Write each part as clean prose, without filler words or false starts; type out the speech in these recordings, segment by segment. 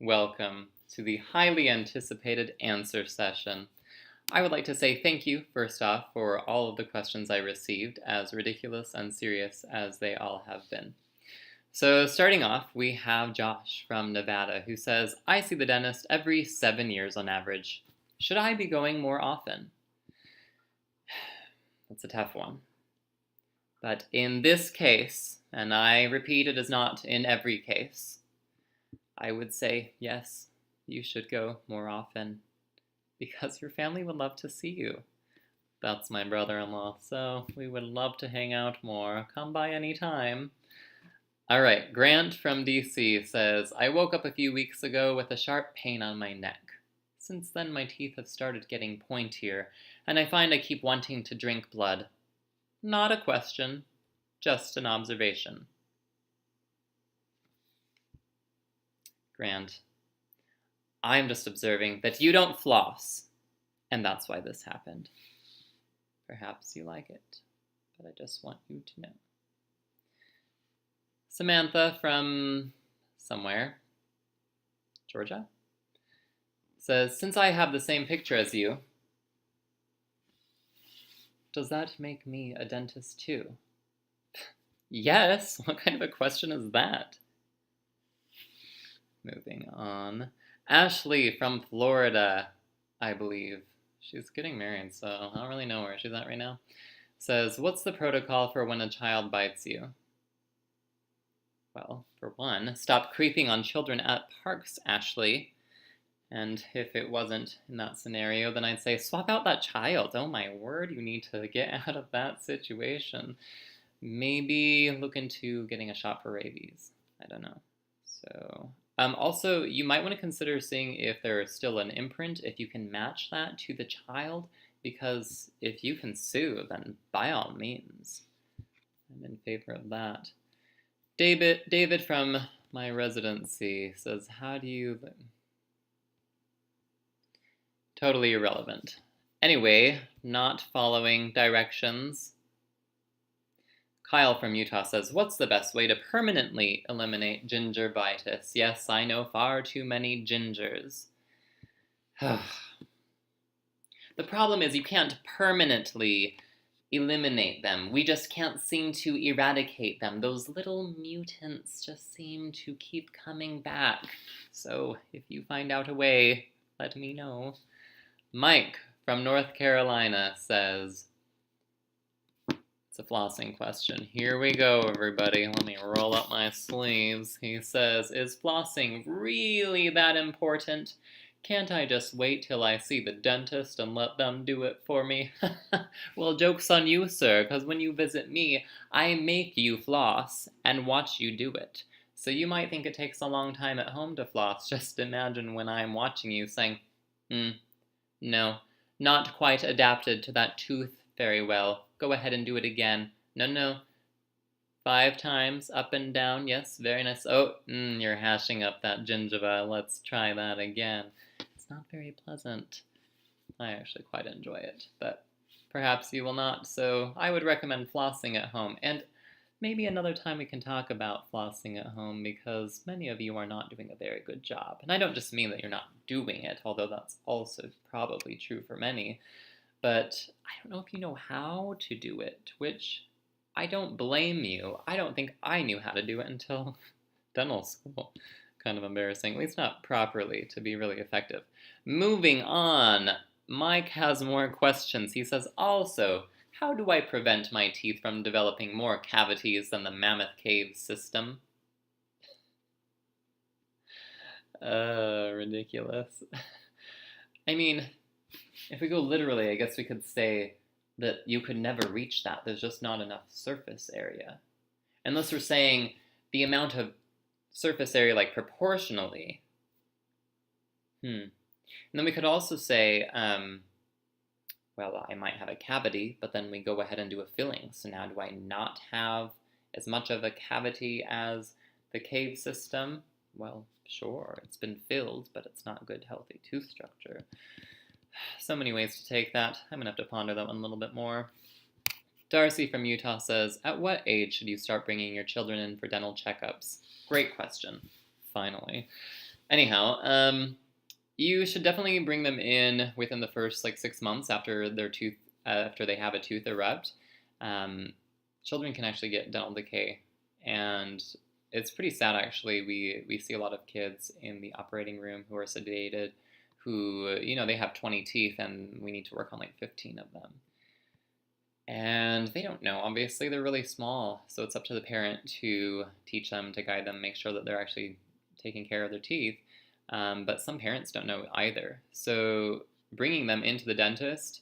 welcome to the highly anticipated answer session. I would like to say thank you, first off, for all of the questions I received, as ridiculous and serious as they all have been. So starting off, we have Josh from Nevada, who says, I see the dentist every 7 years on average. Should I be going more often? That's a tough one. But in this case, and I repeat, it is not in every case, I would say, yes, you should go more often because your family would love to see you. That's my brother-in-law, so we would love to hang out more. Come by anytime. All right, Grant from DC says, I woke up a few weeks ago with a sharp pain on my neck. Since then, my teeth have started getting pointier, and I find I keep wanting to drink blood. Not a question, just an observation. Grant, I'm just observing that you don't floss, and that's why this happened. Perhaps you like it, but I just want you to know. Samantha from somewhere, Georgia, says, since I have the same picture as you, does that make me a dentist too? Yes, what kind of a question is that? Moving on. Ashley from Florida, I believe. She's getting married, so I don't really know where she's at right now. Says, what's the protocol for when a child bites you? Well, for one, stop creeping on children at parks, Ashley. And if it wasn't in that scenario, then I'd say swap out that child. Oh my word, you need to get out of that situation. Maybe look into getting a shot for rabies. I don't know. So, also, you might want to consider seeing if there's still an imprint, if you can match that to the child, because if you can sue, then by all means, I'm in favor of that. David from my residency says, how do you... Totally irrelevant. Anyway, not following directions. Kyle from Utah says, what's the best way to permanently eliminate gingivitis? Yes, I know far too many gingers. The problem is you can't permanently eliminate them. We just can't seem to eradicate them. Those little mutants just seem to keep coming back. So if you find out a way, let me know. Mike from North Carolina says, it's a flossing question. Here we go, everybody. Let me roll up my sleeves. He says, is flossing really that important? Can't I just wait till I see the dentist and let them do it for me? Well, joke's on you, sir, because when you visit me, I make you floss and watch you do it. So you might think it takes a long time at home to floss. Just imagine when I'm watching you saying, no, not quite adapted to that tooth very well. Go ahead and do it again. No. 5 times, up and down. Yes, very nice. Oh, you're hashing up that gingiva. Let's try that again. It's not very pleasant. I actually quite enjoy it, but perhaps you will not. So I would recommend flossing at home. And maybe another time we can talk about flossing at home, because many of you are not doing a very good job. And I don't just mean that you're not doing it, although that's also probably true for many. But I don't know if you know how to do it, which I don't blame you. I don't think I knew how to do it until dental school. Kind of embarrassing, at least not properly, to be really effective. Moving on, Mike has more questions. He says, also, how do I prevent my teeth from developing more cavities than the Mammoth Cave system? Ridiculous. I mean, if we go literally, I guess we could say that you could never reach that. There's just not enough surface area. Unless we're saying the amount of surface area, like proportionally. And then we could also say, well, I might have a cavity, but then we go ahead and do a filling. So now do I not have as much of a cavity as the cave system? Well, sure, it's been filled, but it's not good, healthy tooth structure. So many ways to take that. I'm going to have to ponder that one a little bit more. Darcy from Utah says, at what age should you start bringing your children in for dental checkups? Great question. Finally. Anyhow, you should definitely bring them in within the first 6 months after after they have a tooth erupt. Children can actually get dental decay, and it's pretty sad actually. We see a lot of kids in the operating room who are sedated, who they have 20 teeth, and we need to work on 15 of them. And they don't know, obviously, they're really small, so it's up to the parent to teach them, to guide them, make sure that they're actually taking care of their teeth. But some parents don't know either. So bringing them into the dentist,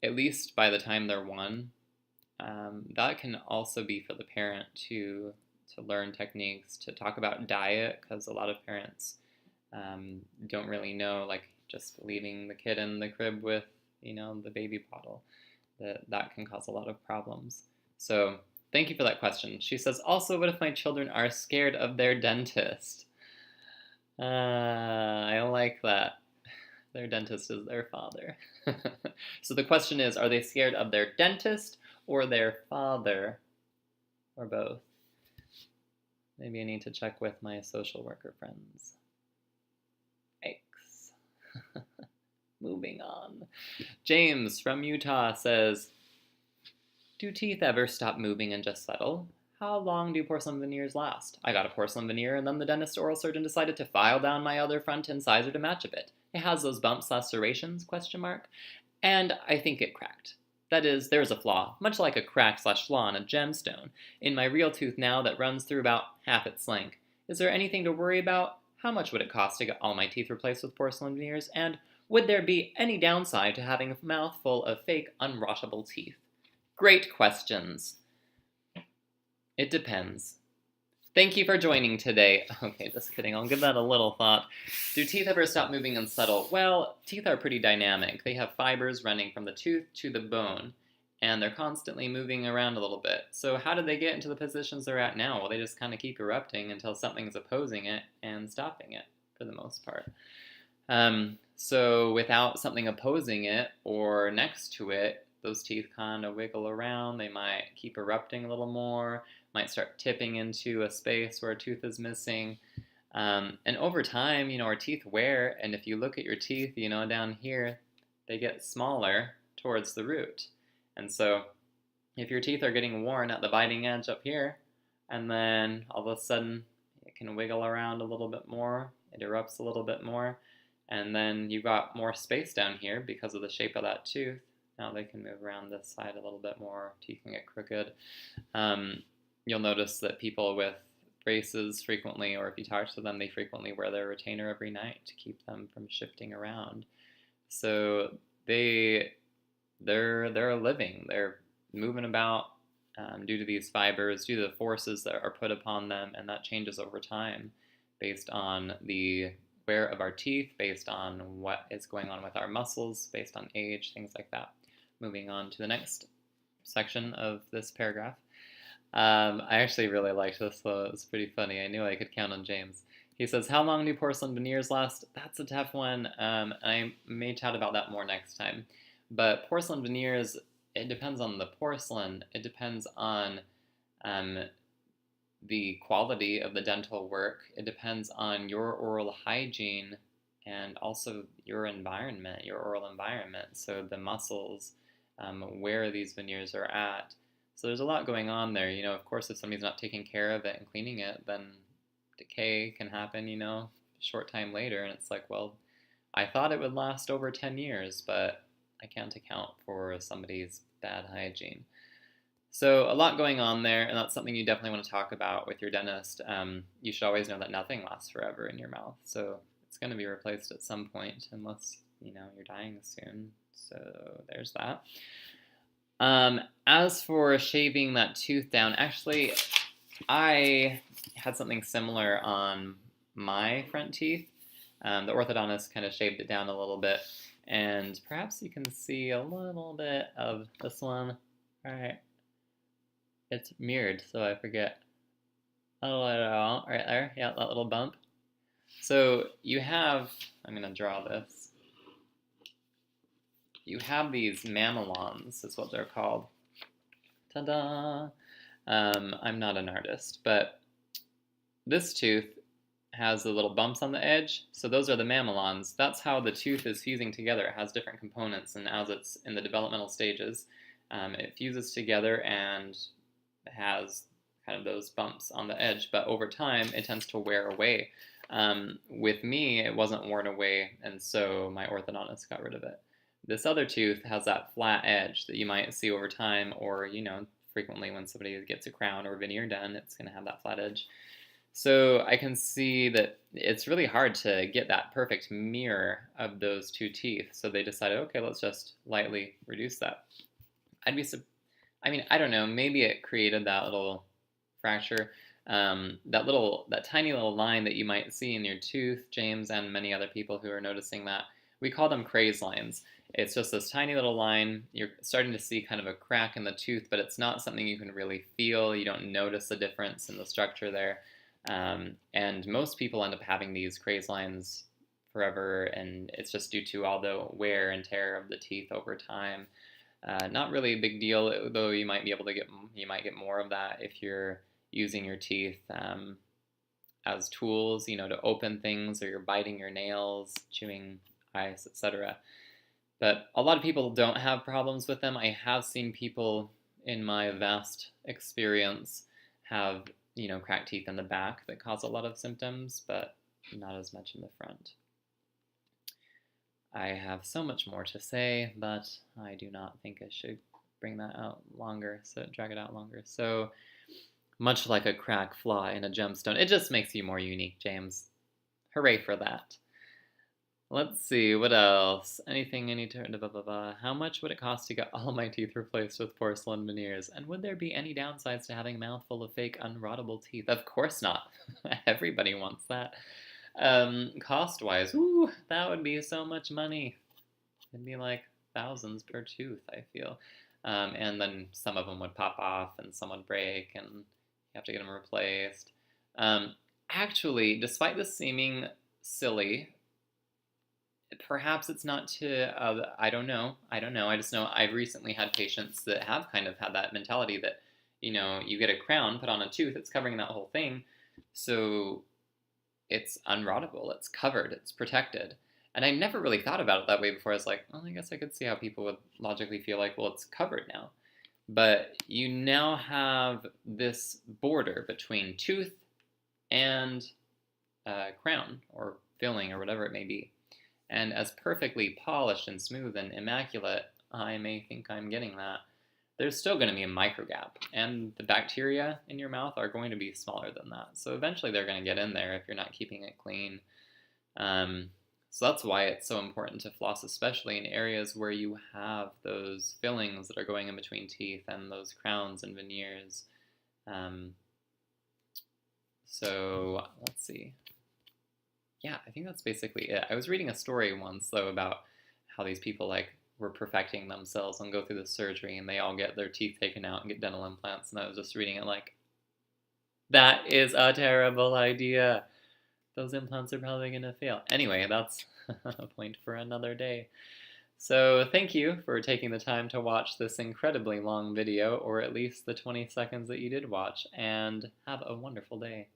at least by the time they're 1, that can also be for the parent to learn techniques, to talk about diet, because a lot of parents don't really know, just leaving the kid in the crib with, the baby bottle. That can cause a lot of problems. So thank you for that question. She says, also, what if my children are scared of their dentist? I like that. Their dentist is their father. So the question is, are they scared of their dentist or their father? Or both? Maybe I need to check with my social worker friends. Yikes. Moving on. James from Utah says, do teeth ever stop moving and just settle? How long do porcelain veneers last? I got a porcelain veneer and then the dentist oral surgeon decided to file down my other front incisor to match a bit. It has those bumps / serrations, ? And I think it cracked. That is, there's a flaw, much like a crack / flaw in a gemstone, in my real tooth now that runs through about half its length. Is there anything to worry about? How much would it cost to get all my teeth replaced with porcelain veneers? And would there be any downside to having a mouthful of fake, unrottable teeth? Great questions. It depends. Thank you for joining today. Okay, just kidding. I'll give that a little thought. Do teeth ever stop moving and settle? Well, teeth are pretty dynamic. They have fibers running from the tooth to the bone, and they're constantly moving around a little bit. So how did they get into the positions they're at now? Well, they just kind of keep erupting until something's opposing it and stopping it, for the most part. So without something opposing it or next to it, those teeth kind of wiggle around. They might keep erupting a little more, might start tipping into a space where a tooth is missing. And over time, our teeth wear, and if you look at your teeth, down here, they get smaller towards the root. And so if your teeth are getting worn at the biting edge up here, and then all of a sudden it can wiggle around a little bit more, it erupts a little bit more, and then you've got more space down here because of the shape of that tooth. Now they can move around this side a little bit more, teeth can get crooked. You'll notice that people with braces frequently, or if you talk to them, they frequently wear their retainer every night to keep them from shifting around. So they're living, they're moving about due to these fibers, due to the forces that are put upon them, and that changes over time based on the wear of our teeth, based on what is going on with our muscles, based on age, things like that. Moving on to the next section of this paragraph. I actually really liked this, though. It was pretty funny. I knew I could count on James. He says, how long do porcelain veneers last? That's a tough one. I may chat about that more next time. But porcelain veneers, it depends on the porcelain. It depends on the quality of the dental work. It depends on your oral hygiene and also your environment, your oral environment. So the muscles, where these veneers are at. So there's a lot going on there. Of course, if somebody's not taking care of it and cleaning it, then decay can happen, a short time later. And it's like, well, I thought it would last over 10 years, but I can't account for somebody's bad hygiene. So a lot going on there, and that's something you definitely want to talk about with your dentist. You should always know that nothing lasts forever in your mouth. So it's going to be replaced at some point, unless, you're dying soon. So there's that. As for shaving that tooth down, actually, I had something similar on my front teeth. The orthodontist kind of shaved it down a little bit, and perhaps you can see a little bit of this one. All right. It's mirrored, so I forget. Oh, right there. Yeah, that little bump. So you have, I'm going to draw this. You have these mamelons, is what they're called. Ta-da! I'm not an artist, but this tooth has the little bumps on the edge. So those are the mamelons. That's how the tooth is fusing together. It has different components, and as it's in the developmental stages, it fuses together and has kind of those bumps on the edge. But over time, it tends to wear away. With me, it wasn't worn away, and so my orthodontist got rid of it. This other tooth has that flat edge that you might see over time, or frequently when somebody gets a crown or veneer done, it's going to have that flat edge. So I can see that it's really hard to get that perfect mirror of those two teeth. So they decided, okay, let's just lightly reduce that. I don't know, maybe it created that little fracture. That tiny little line that you might see in your tooth, James and many other people who are noticing that, we call them Kray's lines. It's just this tiny little line. You're starting to see kind of a crack in the tooth, but it's not something you can really feel. You don't notice a difference in the structure there. And most people end up having these Kray's lines forever, and it's just due to all the wear and tear of the teeth over time. Not really a big deal, though you might get more of that if you're using your teeth as tools, to open things, or you're biting your nails, chewing ice, etc. But a lot of people don't have problems with them. I have seen people in my vast experience have, cracked teeth in the back that cause a lot of symptoms, but not as much in the front. I have so much more to say, but I do not think I should drag it out longer. So, much like a crack flaw in a gemstone, it just makes you more unique, James. Hooray for that. Let's see, what else? How much would it cost to get all my teeth replaced with porcelain veneers? And would there be any downsides to having a mouthful of fake, unrottable teeth? Of course not. Everybody wants that. Cost-wise, that would be so much money. It'd be like thousands per tooth, I feel. And then some of them would pop off, and some would break, and you have to get them replaced. Actually, despite this seeming silly, perhaps it's not to, I don't know. I just know I've recently had patients that have kind of had that mentality that, you get a crown put on a tooth, it's covering that whole thing. So it's unrottable, it's covered, it's protected. And I never really thought about it that way before. I was like, well, I guess I could see how people would logically feel like, well, it's covered now. But you now have this border between tooth and crown or filling or whatever it may be. And as perfectly polished and smooth and immaculate I may think I'm getting that, there's still going to be a micro gap. And the bacteria in your mouth are going to be smaller than that. So eventually they're going to get in there if you're not keeping it clean. So that's why it's so important to floss, especially in areas where you have those fillings that are going in between teeth and those crowns and veneers. So let's see. Yeah, I think that's basically it. I was reading a story once, though, about how these people were perfecting themselves and go through the surgery, and they all get their teeth taken out and get dental implants. And I was just reading it like, that is a terrible idea. Those implants are probably going to fail. Anyway, that's a point for another day. So thank you for taking the time to watch this incredibly long video, or at least the 20 seconds that you did watch, and have a wonderful day.